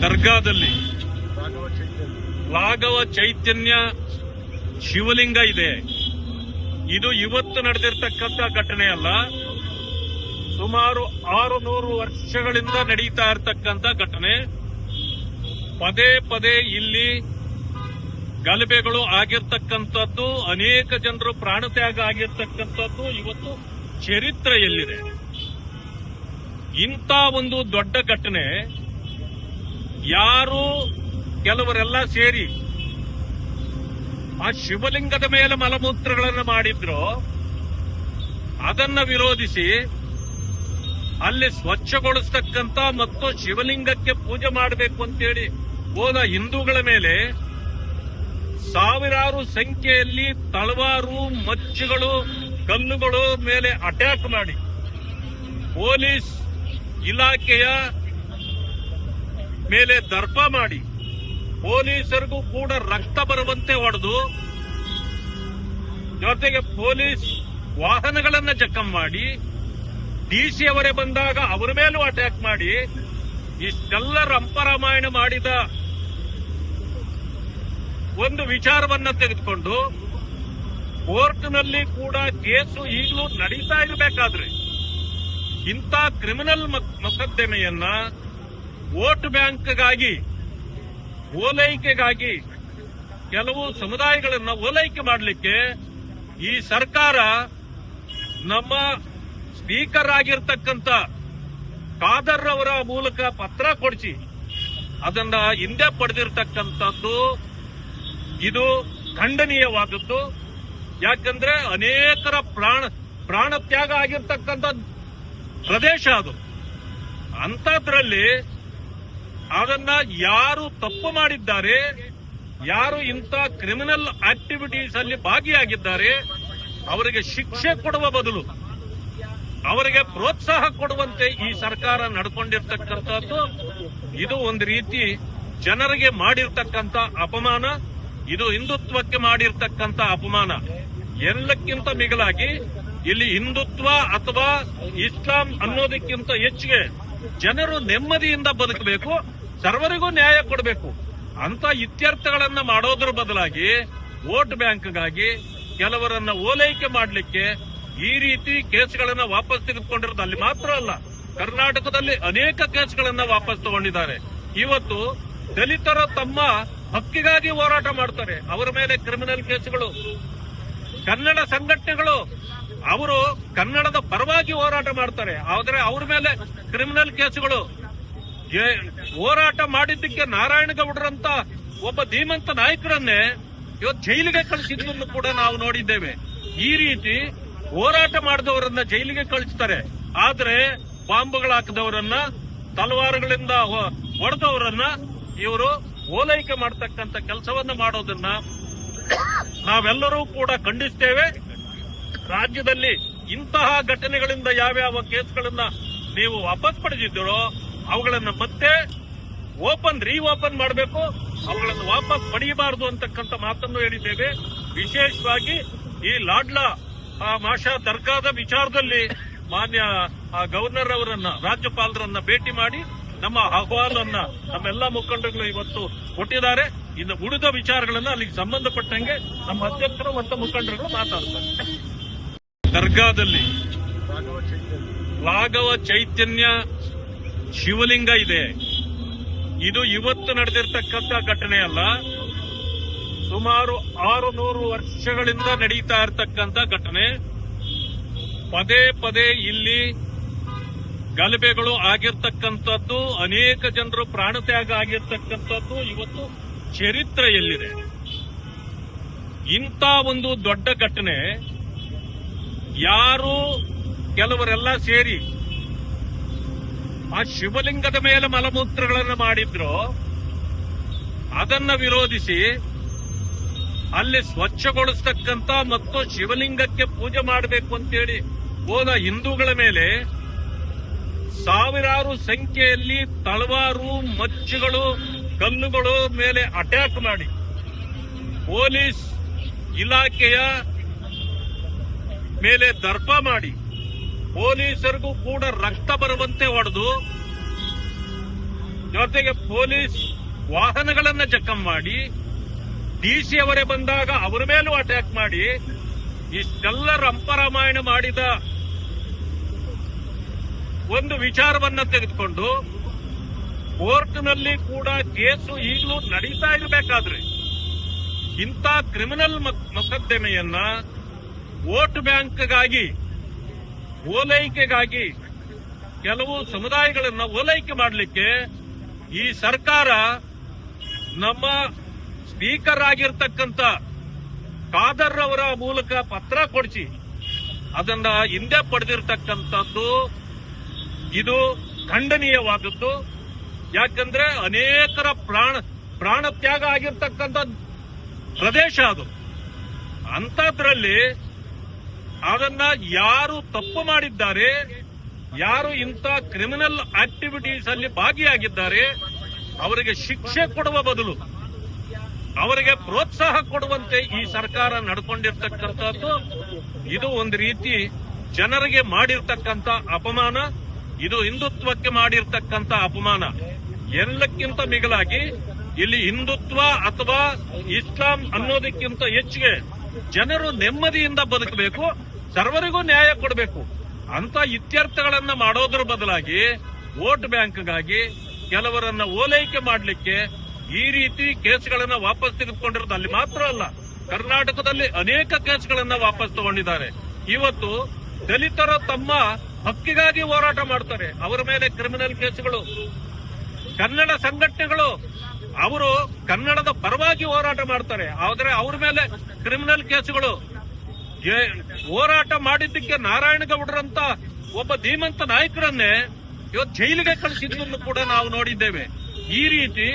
ದರ್ಗಾದಲ್ಲಿ ರಾಘವ ಚೈತನ್ಯ ಶಿವಲಿಂಗ ಇದೆ. ಇದು ಇವತ್ತು ನಡೆದಿರ್ತಕ್ಕಂಥ ಘಟನೆ ಅಲ್ಲ, ಸುಮಾರು 600 ವರ್ಷಗಳಿಂದ ನಡೀತಾ ಇರತಕ್ಕಂಥ ಘಟನೆ. ಪದೇ ಪದೇ ಇಲ್ಲಿ ಗಲಭೆಗಳು ಆಗಿರ್ತಕ್ಕಂಥದ್ದು, ಅನೇಕ ಜನರು ಪ್ರಾಣತ್ಯಾಗ ಆಗಿರ್ತಕ್ಕಂಥದ್ದು ಇವತ್ತು ಚರಿತ್ರೆಯಲ್ಲಿದೆ. ಇಂಥ ಒಂದು ದೊಡ್ಡ ಘಟನೆ ಯಾರು ಕೆಲವರೆಲ್ಲ ಸೇರಿ ಆ ಶಿವಲಿಂಗದ ಮೇಲೆ ಮಲಮೂತ್ರಗಳನ್ನು ಮಾಡಿದ್ರು, ಅದನ್ನ ವಿರೋಧಿಸಿ ಅಲ್ಲಿ ಸ್ವಚ್ಛಗೊಳಿಸ್ತಕ್ಕಂಥ ಮತ್ತು ಶಿವಲಿಂಗಕ್ಕೆ ಪೂಜೆ ಮಾಡಬೇಕು ಅಂತೇಳಿ ಹೋದ ಹಿಂದೂಗಳ ಮೇಲೆ ಸಾವಿರಾರು ಸಂಖ್ಯೆಯಲ್ಲಿ ತಳವಾರು, ಮಚ್ಚುಗಳು, ಕಲ್ಲುಗಳು ಮೇಲೆ ಅಟ್ಯಾಕ್ ಮಾಡಿ ಪೊಲೀಸ್ ಇಲಾಖೆಯ ಮೇಲೆ ದರ್ಪ ಮಾಡಿ ಪೊಲೀಸರಿಗೂ ಕೂಡ ರಕ್ತ ಬರುವಂತೆ ಹೊಡೆದು, ಜೊತೆಗೆ ಪೊಲೀಸ್ ವಾಹನಗಳನ್ನ ಜಖಂ ಮಾಡಿ, ಡಿಸಿ ಅವರೇ ಬಂದಾಗ ಅವರ ಮೇಲೂ ಅಟ್ಯಾಕ್ ಮಾಡಿ, ಇಷ್ಟೆಲ್ಲ ರಂಪರಾಮಾಯಣ ಮಾಡಿದ ಒಂದು ವಿಚಾರವನ್ನ ತೆಗೆದುಕೊಂಡು ಕೋರ್ಟ್ನಲ್ಲಿ ಕೂಡ ಕೇಸು ಈಗಲೂ ನಡೀತಾ ಇರಬೇಕಾದ್ರೆ ಇಂಥ ಕ್ರಿಮಿನಲ್ ಮೊಕದ್ದಮೆಯನ್ನ ವೋಟ್ ಬ್ಯಾಂಕ್ಗಾಗಿ, ಓಲೈಕೆಗಾಗಿ, ಕೆಲವು ಸಮುದಾಯಗಳನ್ನ ಓಲೈಕೆ ಮಾಡಲಿಕ್ಕೆ ಈ ಸರ್ಕಾರ ನಮ್ಮ ಸ್ಪೀಕರ್ ಆಗಿರ್ತಕ್ಕಂಥ ಖಾದರ್ ಅವರ ಮೂಲಕ ಪತ್ರ ಕೊಡಿಸಿ ಅದನ್ನ ಹಿಂದೆ ಪಡೆದಿರ್ತಕ್ಕಂಥದ್ದು ಇದು ಖಂಡನೀಯವಾದದ್ದು. ಯಾಕಂದ್ರೆ ಅನೇಕರ ಪ್ರಾಣ ತ್ಯಾಗ ಆಗಿರ್ತಕ್ಕಂಥ ಪ್ರದೇಶ ಅದು. ಅಂಥದ್ರಲ್ಲಿ ಅದನ್ನ ಯಾರು ತಪ್ಪು ಮಾಡಿದ್ದಾರೆ, ಯಾರು ಇಂಥ ಕ್ರಿಮಿನಲ್ ಆಕ್ಟಿವಿಟೀಸ್ ಅಲ್ಲಿ ಭಾಗಿಯಾಗಿದ್ದಾರೆ, ಅವರಿಗೆ ಶಿಕ್ಷೆ ಕೊಡುವ ಬದಲು ಅವರಿಗೆ ಪ್ರೋತ್ಸಾಹ ಕೊಡುವಂತೆ ಈ ಸರ್ಕಾರ ನಡ್ಕೊಂಡಿರ್ತಕ್ಕಂಥದ್ದು ಇದು ಒಂದು ರೀತಿ ಜನರಿಗೆ ಮಾಡಿರ್ತಕ್ಕಂಥ ಅಪಮಾನ. ಇದು ಹಿಂದುತ್ವಕ್ಕೆ ಮಾಡಿರ್ತಕ್ಕಂಥ ಅಪಮಾನ. ಎಲ್ಲಕ್ಕಿಂತ ಮಿಗಿಲಾಗಿ ಇಲ್ಲಿ ಹಿಂದುತ್ವ ಅಥವಾ ಇಸ್ಲಾಂ ಅನ್ನೋದಕ್ಕಿಂತ ಹೆಚ್ಚಿಗೆ ಜನರು ನೆಮ್ಮದಿಯಿಂದ ಬದುಕಬೇಕು, ಸರ್ವರಿಗೂ ನ್ಯಾಯ ಕೊಡಬೇಕು ಅಂತ ಇತ್ಯರ್ಥಗಳನ್ನ ಮಾಡೋದ್ರ ಬದಲಾಗಿ ವೋಟ್ ಬ್ಯಾಂಕ್ಗಾಗಿ ಕೆಲವರನ್ನ ಓಲೈಕೆ ಮಾಡಲಿಕ್ಕೆ ಈ ರೀತಿ ಕೇಸ್ಗಳನ್ನ ವಾಪಸ್ ತೆಗೆದುಕೊಂಡಿರೋದು. ಅಲ್ಲಿ ಮಾತ್ರ ಅಲ್ಲ, ಕರ್ನಾಟಕದಲ್ಲಿ ಅನೇಕ ಕೇಸ್ಗಳನ್ನ ವಾಪಸ್ ತಗೊಂಡಿದ್ದಾರೆ. ಇವತ್ತು ದಲಿತರು ತಮ್ಮ ಹಕ್ಕಿಗಾಗಿ ಹೋರಾಟ ಮಾಡ್ತಾರೆ, ಅವರ ಮೇಲೆ ಕ್ರಿಮಿನಲ್ ಕೇಸುಗಳು. ಕನ್ನಡ ಸಂಘಟನೆಗಳು ಅವರು ಕನ್ನಡದ ಪರವಾಗಿ ಹೋರಾಟ ಮಾಡ್ತಾರೆ, ಆದರೆ ಅವರ ಮೇಲೆ ಕ್ರಿಮಿನಲ್ ಕೇಸುಗಳು. ಹೋರಾಟ ಮಾಡಿದ್ದಕ್ಕೆ ನಾರಾಯಣಗೌಡರಂತ ಒಬ್ಬ ಧೀಮಂತ ನಾಯಕರನ್ನೇ ಇವತ್ತು ಜೈಲಿಗೆ ಕಳಿಸಿದ್ದನ್ನು ಕೂಡ ನಾವು ನೋಡಿದ್ದೇವೆ. ಈ ರೀತಿ ಹೋರಾಟ ಮಾಡಿದವರನ್ನ ಜೈಲಿಗೆ ಕಳಿಸ್ತಾರೆ, ಆದ್ರೆ ಬಾಂಬುಗಳು ಹಾಕಿದವರನ್ನ, ತಲವಾರುಗಳಿಂದ ಹೊಡೆದವರನ್ನ ಇವರು ಓಲೈಕೆ ಮಾಡತಕ್ಕಂಥ ಕೆಲಸವನ್ನ ಮಾಡೋದನ್ನ ನಾವೆಲ್ಲರೂ ಕೂಡ ಖಂಡಿಸ್ತೇವೆ. ರಾಜ್ಯದಲ್ಲಿ ಇಂತಹ ಘಟನೆಗಳಿಂದ ಯಾವ್ಯಾವ ಕೇಸ್ಗಳನ್ನ ನೀವು ವಾಪಸ್ ಪಡೆದಿದ್ದೀರೋ ಅವುಗಳನ್ನ ಮತ್ತೆ ರೀಓಪನ್ ಮಾಡಬೇಕು, ಅವುಗಳನ್ನು ವಾಪಸ್ ಪಡೆಯಬಾರದು ಅಂತಕ್ಕಂಥ ಮಾತನ್ನು ಹೇಳಿದ್ದೇವೆ. ವಿಶೇಷವಾಗಿ ಈ ಲಾಡ್ಲಾ ಮಾಷಾ ದರ್ಗಾದ ವಿಚಾರದಲ್ಲಿ ಮಾನ್ಯ ಗವರ್ನರ್ ಅವರನ್ನ, ರಾಜ್ಯಪಾಲರನ್ನ ಭೇಟಿ ಮಾಡಿ ನಮ್ಮ ಅಹವಾಲನ್ನ ನಮ್ಮೆಲ್ಲಾ ಮುಖಂಡರುಗಳು ಇವತ್ತು ಕೊಟ್ಟಿದ್ದಾರೆ. ಇನ್ನು ಉಳಿದ ವಿಚಾರಗಳನ್ನ ಅಲ್ಲಿಗೆ ಸಂಬಂಧಪಟ್ಟಂಗೆ ನಮ್ಮ ಅಧ್ಯಕ್ಷರು ಮತ್ತು ಮುಖಂಡರುಗಳು ಮಾತಾಡ್ತಾರೆ. ದರ್ಗಾದಲ್ಲಿ ರಾಘವ ಚೈತನ್ಯ ಶಿವಲಿಂಗ ಇದೆ. ಇದು ಇವತ್ತು ನಡೆದಿರ್ತಕ್ಕಂಥ ಘಟನೆ ಅಲ್ಲ, ಸುಮಾರು 600 ವರ್ಷಗಳಿಂದ ನಡೀತಾ ಇರತಕ್ಕಂಥ ಘಟನೆ. ಪದೇ ಪದೇ ಇಲ್ಲಿ ಗಲಭೆಗಳು ಆಗಿರ್ತಕ್ಕಂಥದ್ದು, ಅನೇಕ ಜನರು ಪ್ರಾಣತ್ಯಾಗ ಆಗಿರ್ತಕ್ಕಂಥದ್ದು ಇವತ್ತು ಚರಿತ್ರೆಯಲ್ಲಿದೆ. ಇಂಥ ಒಂದು ದೊಡ್ಡ ಘಟನೆ ಯಾರು ಕೆಲವರೆಲ್ಲ ಸೇರಿ ಆ ಶಿವಲಿಂಗದ ಮೇಲೆ ಮಲಮೂತ್ರಗಳನ್ನು ಮಾಡಿದ್ರು, ಅದನ್ನ ವಿರೋಧಿಸಿ ಅಲ್ಲಿ ಸ್ವಚ್ಛಗೊಳಿಸ್ತಕ್ಕಂಥ ಮತ್ತು ಶಿವಲಿಂಗಕ್ಕೆ ಪೂಜೆ ಮಾಡಬೇಕು ಅಂತೇಳಿ ಹೋದ ಹಿಂದೂಗಳ ಮೇಲೆ ಸಾವಿರಾರು ಸಂಖ್ಯೆಯಲ್ಲಿ ತಳವಾರು, ಮಚ್ಚುಗಳು, ಕಲ್ಲುಗಳು ಮೇಲೆ ಅಟ್ಯಾಕ್ ಮಾಡಿ ಪೊಲೀಸ್ ಇಲಾಖೆಯ ಮೇಲೆ ದರ್ಪ ಮಾಡಿ ಪೊಲೀಸರಿಗೂ ಕೂಡ ರಕ್ತ ಬರುವಂತೆ ಹೊಡೆದು, ಜೊತೆಗೆ ಪೊಲೀಸ್ ವಾಹನಗಳನ್ನ ಜಖಂ ಮಾಡಿ ಡಿಸಿ ಅವರೇ ಬಂದಾಗ ಅವರ ಮೇಲೂ ಅಟ್ಯಾಕ್ ಮಾಡಿ ಇಷ್ಟೆಲ್ಲ ರಂಪರಾಮಾಯಣ ಮಾಡಿದ ಒಂದು ವಿಚಾರವನ್ನ ತೆಗೆದುಕೊಂಡು ಕೋರ್ಟ್ನಲ್ಲಿ ಕೂಡ ಕೇಸು ಈಗಲೂ ನಡೀತಾ ಇರಬೇಕಾದ್ರೆ ಇಂಥ ಕ್ರಿಮಿನಲ್ ಮೊಕದ್ದಮೆಯನ್ನ ವೋಟ್ ಬ್ಯಾಂಕ್ಗಾಗಿ ಓಲೈಕೆಗಾಗಿ ಕೆಲವು ಸಮುದಾಯಗಳನ್ನ ಓಲೈಕೆ ಮಾಡಲಿಕ್ಕೆ ಈ ಸರ್ಕಾರ ನಮ್ಮ ಸ್ಪೀಕರ್ ಆಗಿರ್ತಕ್ಕಂಥ ಖಾದರ್ ಅವರ ಮೂಲಕ ಪತ್ರ ಕೊಡಿಸಿ ಅದನ್ನ ಹಿಂದೆ ಪಡೆದಿರ್ತಕ್ಕಂಥದ್ದು ಇದು ಖಂಡನೀಯವಾದದ್ದು. ಯಾಕಂದ್ರೆ ಅನೇಕರ ಪ್ರಾಣ ತ್ಯಾಗ ಆಗಿರ್ತಕ್ಕಂಥ ಪ್ರದೇಶ ಅದು. ಅಂಥದ್ರಲ್ಲಿ ಅದನ್ನ ಯಾರು ತಪ್ಪು ಮಾಡಿದ್ದಾರೆ, ಯಾರು ಇಂಥ ಕ್ರಿಮಿನಲ್ ಆಕ್ಟಿವಿಟೀಸ್ ಅಲ್ಲಿ ಭಾಗಿಯಾಗಿದ್ದಾರೆ ಅವರಿಗೆ ಶಿಕ್ಷೆ ಕೊಡುವ ಬದಲು ಅವರಿಗೆ ಪ್ರೋತ್ಸಾಹ ಕೊಡುವಂತೆ ಈ ಸರ್ಕಾರ ನಡ್ಕೊಂಡಿರ್ತಕ್ಕಂಥದ್ದು ಇದು ಒಂದು ರೀತಿ ಜನರಿಗೆ ಮಾಡಿರ್ತಕ್ಕಂಥ ಅಪಮಾನ. ಇದು ಹಿಂದುತ್ವಕ್ಕೆ ಮಾಡಿರ್ತಕ್ಕಂಥ ಅಪಮಾನ. ಎಲ್ಲಕ್ಕಿಂತ ಮಿಗಿಲಾಗಿ ಇಲ್ಲಿ ಹಿಂದುತ್ವ ಅಥವಾ ಇಸ್ಲಾಂ ಅನ್ನೋದಕ್ಕಿಂತ ಹೆಚ್ಚಿಗೆ ಜನರು ನೆಮ್ಮದಿಯಿಂದ ಬದುಕಬೇಕು, ಸರ್ವರಿಗೂ ನ್ಯಾಯ ಕೊಡಬೇಕು ಅಂತ ಇತ್ಯರ್ಥಗಳನ್ನ ಮಾಡೋದ್ರ ಬದಲಾಗಿ ವೋಟ್ ಬ್ಯಾಂಕ್ಗಾಗಿ ಕೆಲವರನ್ನ ಓಲೈಕೆ ಮಾಡಲಿಕ್ಕೆ ಈ ರೀತಿ ಕೇಸ್ಗಳನ್ನ ವಾಪಸ್ ತೆಗೆದುಕೊಂಡಿರೋದು ಅಲ್ಲಿ ಮಾತ್ರ ಅಲ್ಲ, ಕರ್ನಾಟಕದಲ್ಲಿ ಅನೇಕ ಕೇಸ್ಗಳನ್ನ ವಾಪಸ್ ತಗೊಂಡಿದ್ದಾರೆ. ಇವತ್ತು ದಲಿತರು ತಮ್ಮ ಹಕ್ಕಿಗಾಗಿ ಹೋರಾಟ ಮಾಡ್ತಾರೆ, ಅವರ ಮೇಲೆ ಕ್ರಿಮಿನಲ್ ಕೇಸುಗಳು. ಕನ್ನಡ ಸಂಘಟನೆಗಳು ಅವರು ಕನ್ನಡದ ಪರವಾಗಿ ಹೋರಾಟ ಮಾಡ್ತಾರೆ, ಆದ್ರೆ ಅವ್ರ ಮೇಲೆ ಕ್ರಿಮಿನಲ್ ಕೇಸುಗಳು. ಹೋರಾಟ ಮಾಡಿದ್ದಕ್ಕೆ ನಾರಾಯಣಗೌಡರಂತ ಒಬ್ಬ ಧೀಮಂತ ನಾಯಕರನ್ನೇ ಇವತ್ತು ಜೈಲಿಗೆ ಕಳಿಸಿದ್ದನ್ನು ಕೂಡ ನಾವು ನೋಡಿದ್ದೇವೆ. ಈ ರೀತಿ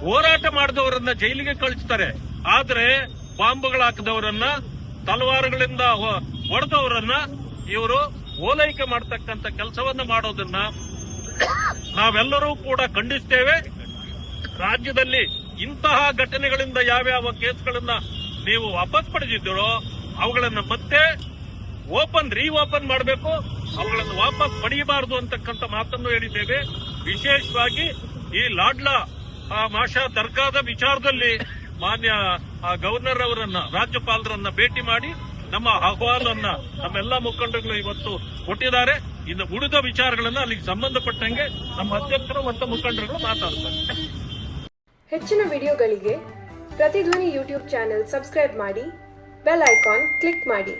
ಹೋರಾಟ ಮಾಡಿದವರನ್ನ ಜೈಲಿಗೆ ಕಳಿಸ್ತಾರೆ, ಆದ್ರೆ ಬಾಂಬ್ಗಳು ಹಾಕಿದವರನ್ನ, ತಲವಾರುಗಳಿಂದ ಹೊಡೆದವರನ್ನ ಇವರು ಓಲೈಕೆ ಮಾಡತಕ್ಕಂತ ಕೆಲಸವನ್ನ ಮಾಡೋದನ್ನ ನಾವೆಲ್ಲರೂ ಕೂಡ ಖಂಡಿಸ್ತೇವೆ. ರಾಜ್ಯದಲ್ಲಿ ಇಂತಹ ಘಟನೆಗಳಿಂದ ಯಾವ್ಯಾವ ಕೇಸ್ಗಳನ್ನ ನೀವು ವಾಪಸ್ ಪಡೆದಿದ್ದೀರೋ ಅವುಗಳನ್ನ ಮತ್ತೆ ರೀಓಪನ್ ಮಾಡಬೇಕು, ಅವುಗಳನ್ನು ವಾಪಸ್ ಪಡೆಯಬಾರದು ಅಂತಕ್ಕಂಥ ಮಾತನ್ನು ಹೇಳಿದ್ದೇವೆ. ವಿಶೇಷವಾಗಿ ಈ ಲಾಡ್ಲಾ ಮಾಷಾ ದರ್ಗಾದ ವಿಚಾರದಲ್ಲಿ ಮಾನ್ಯ ಗವರ್ನರ್ ಅವರನ್ನ, ರಾಜ್ಯಪಾಲರನ್ನ ಭೇಟಿ ಮಾಡಿ ನಮ್ಮ ಅಹವಾಲನ್ನ ನಮ್ಮೆಲ್ಲಾ ಮುಖಂಡರುಗಳು ಇವತ್ತು ಕೊಟ್ಟಿದ್ದಾರೆ. ಇನ್ನು ಉಳಿದ ವಿಚಾರಗಳನ್ನ ಅಲ್ಲಿಗೆ ಸಂಬಂಧಪಟ್ಟಂಗೆ ನಮ್ಮ ಅಧ್ಯಕ್ಷರು ಮತ್ತು ಮುಖಂಡರುಗಳು ಮಾತಾಡ್ತಾರೆ. ಹೆಚ್ಚಿನ ವಿಡಿಯೋಗಳಿಗೆ ಪ್ರತಿಧ್ವನಿ ಯೂಟ್ಯೂಬ್ ಚಾನೆಲ್ ಸಬ್ಸ್ಕ್ರೈಬ್ ಮಾಡಿ, ಬೆಲ್ ಐಕಾನ್ ಕ್ಲಿಕ್ ಮಾಡಿ.